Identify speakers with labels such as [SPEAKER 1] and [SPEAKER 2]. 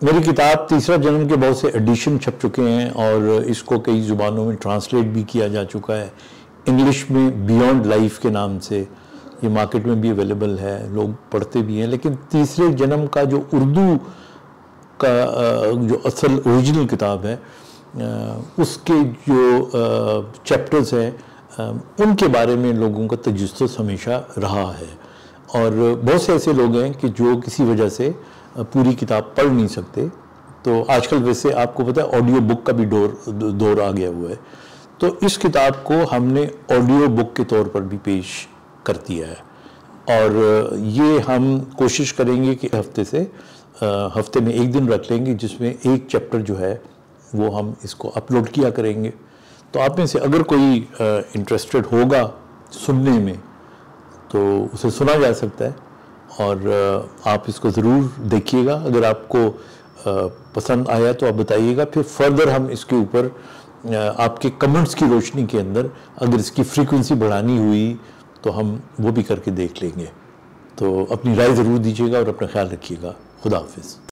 [SPEAKER 1] मेरी किताब तीसरा जन्म के बहुत से एडिशन छप चुके हैं और इसको कई ज़ुबानों में ट्रांसलेट भी किया जा चुका है। इंग्लिश में बियॉन्ड लाइफ के नाम से ये मार्केट में भी अवेलेबल है, लोग पढ़ते भी हैं। लेकिन तीसरे जन्म का जो उर्दू का जो असल ओरिजिनल किताब है, उसके जो चैप्टर्स हैं उनके बारे में लोगों का तजस्सुस हमेशा रहा है। और बहुत से ऐसे लोग हैं कि जो किसी वजह से पूरी किताब पढ़ नहीं सकते। तो आजकल वैसे आपको पता है ऑडियो बुक का भी दौर आ गया हुआ है, तो इस किताब को हमने ऑडियो बुक के तौर पर भी पेश कर दिया है। और ये हम कोशिश करेंगे कि हफ्ते में एक दिन रख लेंगे जिसमें एक चैप्टर जो है वो हम इसको अपलोड किया करेंगे। तो आप में से अगर कोई इंटरेस्टेड होगा सुनने में तो उसे सुना जा सकता है और आप इसको ज़रूर देखिएगा। अगर आपको पसंद आया तो आप बताइएगा, फिर फर्दर हम इसके ऊपर आपके कमेंट्स की रोशनी के अंदर अगर इसकी फ्रीक्वेंसी बढ़ानी हुई तो हम वो भी करके देख लेंगे। तो अपनी राय ज़रूर दीजिएगा और अपना ख्याल रखिएगा। खुदा हाफिज़।